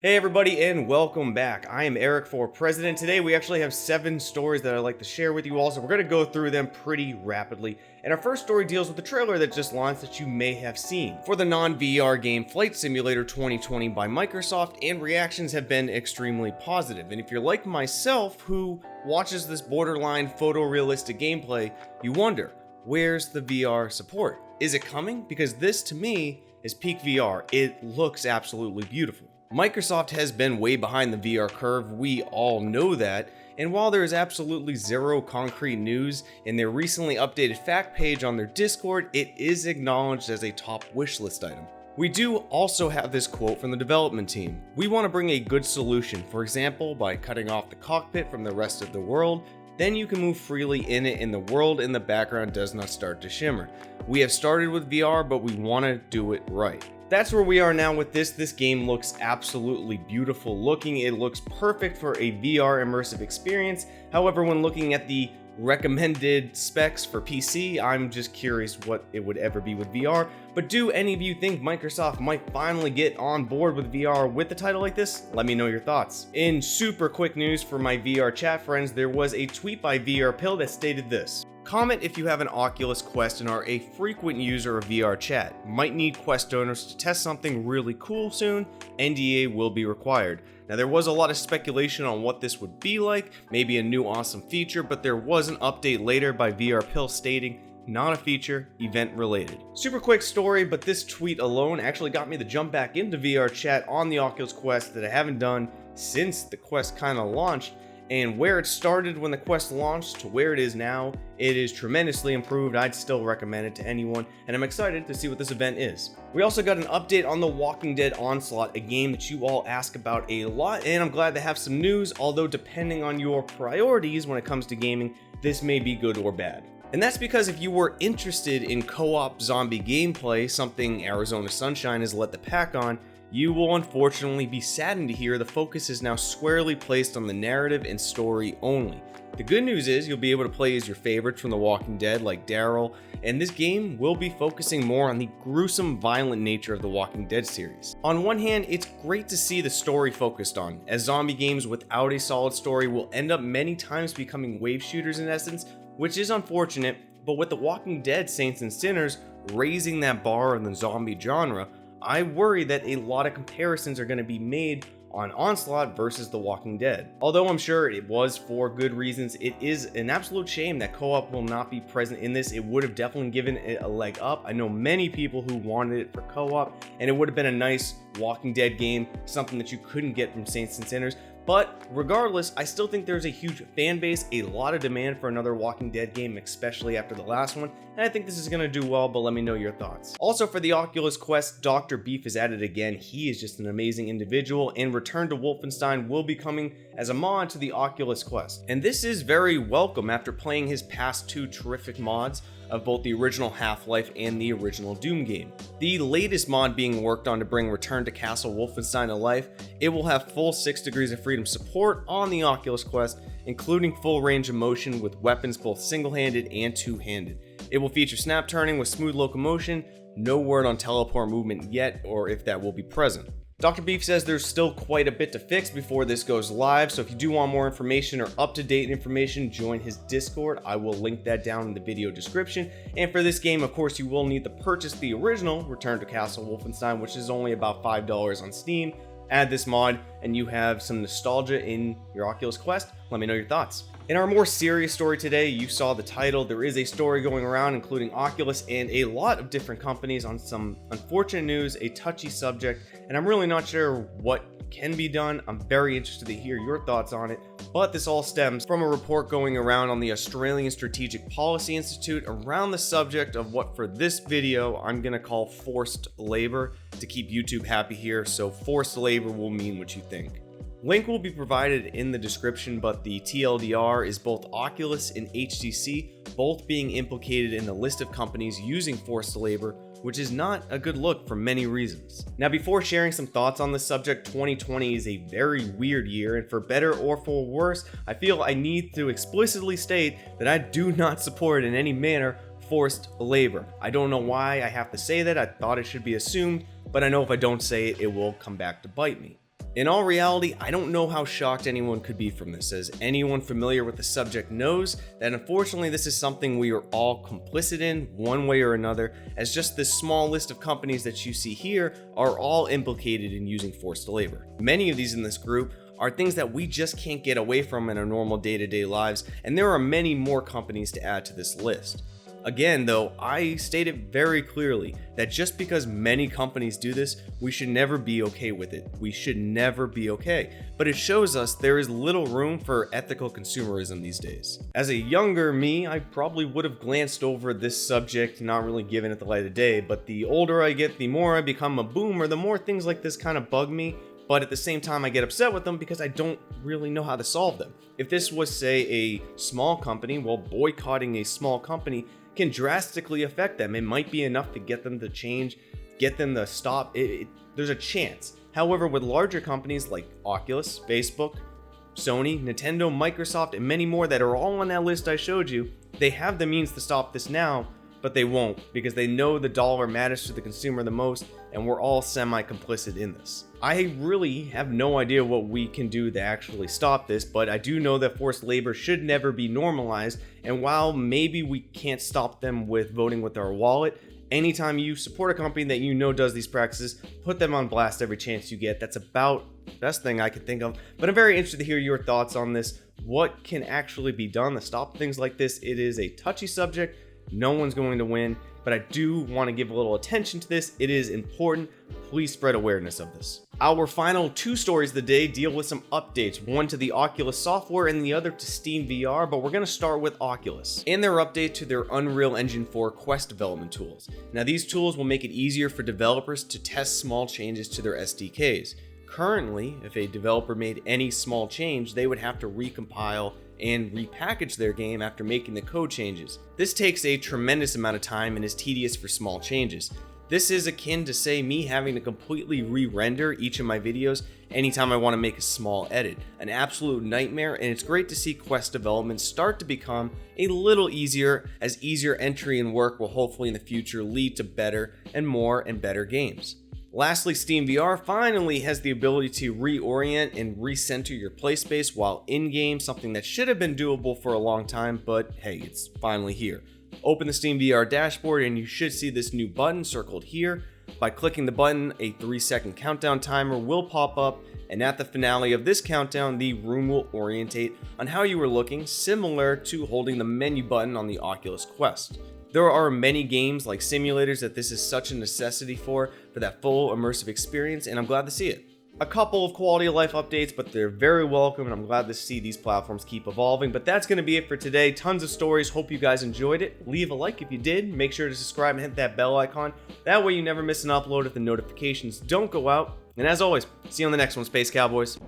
Hey everybody and welcome back. I am Eric for President. Today we actually have 7 stories that I'd like to share with you all, so we're going to go through them pretty rapidly. And our first story deals with the trailer that just launched that you may have seen for the non-VR game Flight Simulator 2020 by Microsoft, and reactions have been extremely positive. And if you're like myself who watches this borderline photorealistic gameplay, you wonder, where's the VR support? Is it coming? Because this to me is peak VR. It looks absolutely beautiful. Microsoft has been way behind the VR curve, we all know that, and while there is absolutely zero concrete news in their recently updated fact page on their Discord, it is acknowledged as a top wishlist item. We do also have this quote from the development team. We want to bring a good solution, for example, by cutting off the cockpit from the rest of the world, then you can move freely in it and the world in the background does not start to shimmer. We have started with VR, but we want to do it right. That's where we are now with this. This game looks absolutely beautiful looking. It looks perfect for a VR immersive experience. However, when looking at the recommended specs for PC, I'm just curious what it would ever be with VR. But do any of you think Microsoft might finally get on board with VR with a title like this? Let me know your thoughts. In super quick news for my VRChat friends, there was a tweet by VRPill that stated this. Comment if you have an Oculus Quest and are a frequent user of VRChat. Might need Quest owners to test something really cool soon. NDA will be required. Now there was a lot of speculation on what this would be like, maybe a new awesome feature, but there was an update later by VRPill stating, not a feature, event related. Super quick story, but this tweet alone actually got me to jump back into VRChat on the Oculus Quest that I haven't done since the Quest kind of launched. And where it started when the Quest launched to where it is now, it is tremendously improved. I'd still recommend it to anyone, and I'm excited to see what this event is. We also got an update on The Walking Dead Onslaught, a game that you all ask about a lot, and I'm glad to have some news, although depending on your priorities when it comes to gaming, this may be good or bad. And that's because if you were interested in co-op zombie gameplay, something Arizona Sunshine has led the pack on, you will unfortunately be saddened to hear the focus is now squarely placed on the narrative and story only. The good news is you'll be able to play as your favorites from The Walking Dead like Daryl, and this game will be focusing more on the gruesome, violent nature of the Walking Dead series. On one hand, it's great to see the story focused on, as zombie games without a solid story will end up many times becoming wave shooters in essence, which is unfortunate, but with The Walking Dead Saints and Sinners raising that bar in the zombie genre, I worry that a lot of comparisons are going to be made on Onslaught versus The Walking Dead. Although I'm sure it was for good reasons, it is an absolute shame that co-op will not be present in this. It would have definitely given it a leg up. I know many people who wanted it for co-op, and it would have been a nice Walking Dead game, something that you couldn't get from Saints and Sinners. But regardless, I still think there's a huge fan base, a lot of demand for another Walking Dead game, especially after the last one, and I think this is going to do well, but let me know your thoughts. Also for the Oculus Quest, Dr. Beef is at it again. He is just an amazing individual, and Return to Wolfenstein will be coming as a mod to the Oculus Quest. And this is very welcome after playing his past 2 terrific mods of both the original Half-Life and the original Doom game. The latest mod being worked on to bring Return to Castle Wolfenstein to life, it will have full 6 degrees of freedom support on the Oculus Quest, including full range of motion with weapons both single-handed and two-handed. It will feature snap turning with smooth locomotion, no word on teleport movement yet or if that will be present. Dr. Beef says there's still quite a bit to fix before this goes live, so if you do want more information or up-to-date information, join his Discord. I will link that down in the video description. And for this game, of course, you will need to purchase the original Return to Castle Wolfenstein, which is only about $5 on Steam. Add this mod, and you have some nostalgia in your Oculus Quest. Let me know your thoughts. In our more serious story today, you saw the title. There is a story going around including Oculus and a lot of different companies on some unfortunate news, a touchy subject, and I'm really not sure what can be done. I'm very interested to hear your thoughts on it, but this all stems from a report going around on the Australian Strategic Policy Institute around the subject of what for this video I'm going to call forced labor to keep YouTube happy here, so forced labor will mean what you think. Link will be provided in the description, but the TLDR is both Oculus and HTC, both being implicated in the list of companies using forced labor, which is not a good look for many reasons. Now, before sharing some thoughts on this subject, 2020 is a very weird year, and for better or for worse, I feel I need to explicitly state that I do not support in any manner forced labor. I don't know why I have to say that. I thought it should be assumed, but I know if I don't say it, it will come back to bite me. In all reality, I don't know how shocked anyone could be from this, as anyone familiar with the subject knows that unfortunately this is something we are all complicit in one way or another, as just this small list of companies that you see here are all implicated in using forced labor. Many of these in this group are things that we just can't get away from in our normal day-to-day lives, and there are many more companies to add to this list. Again though, I stated very clearly that just because many companies do this, we should never be okay with it. We should never be okay. But it shows us there is little room for ethical consumerism these days. As a younger me, I probably would have glanced over this subject, not really given it the light of day, but the older I get, the more I become a boomer, the more things like this kind of bug me. But at the same time, I get upset with them because I don't really know how to solve them. If this was, say, a small company, well, boycotting a small company can drastically affect them. It might be enough to get them to change, get them to stop. There's a chance. However, with larger companies like Oculus, Facebook, Sony, Nintendo, Microsoft, and many more that are all on that list I showed you, they have the means to stop this now, but they won't because they know the dollar matters to the consumer the most, and we're all semi-complicit in this. I really have no idea what we can do to actually stop this, but I do know that forced labor should never be normalized, and while maybe we can't stop them with voting with our wallet, anytime you support a company that you know does these practices, put them on blast every chance you get. That's about the best thing I could think of, but I'm very interested to hear your thoughts on this. What can actually be done to stop things like this? It is a touchy subject. No one's going to win, but I do want to give a little attention to this. It is important. Please spread awareness of this. Our final two stories of the day deal with some updates, one to the Oculus software and the other to SteamVR, but we're going to start with Oculus and their update to their Unreal Engine 4 Quest development tools. Now, these tools will make it easier for developers to test small changes to their SDKs. Currently, if a developer made any small change, they would have to recompile and repackage their game after making the code changes. This takes a tremendous amount of time and is tedious for small changes. This is akin to, say, me having to completely re-render each of my videos anytime I want to make a small edit. An absolute nightmare, and it's great to see Quest development start to become a little easier, as easier entry and work will hopefully in the future lead to better and more and better games. Lastly, SteamVR finally has the ability to reorient and recenter your play space while in-game, something that should have been doable for a long time, but hey, it's finally here. Open the SteamVR dashboard and you should see this new button circled here. By clicking the button, a 3-second countdown timer will pop up, and at the finale of this countdown, the room will orientate on how you were looking, similar to holding the menu button on the Oculus Quest. There are many games like simulators that this is such a necessity for that full immersive experience, and I'm glad to see it. A couple of quality of life updates, but they're very welcome, and I'm glad to see these platforms keep evolving. But that's going to be it for today. Tons of stories. Hope you guys enjoyed it. Leave a like if you did. Make sure to subscribe and hit that bell icon. That way you never miss an upload if the notifications don't go out. And as always, see you on the next one, Space Cowboys.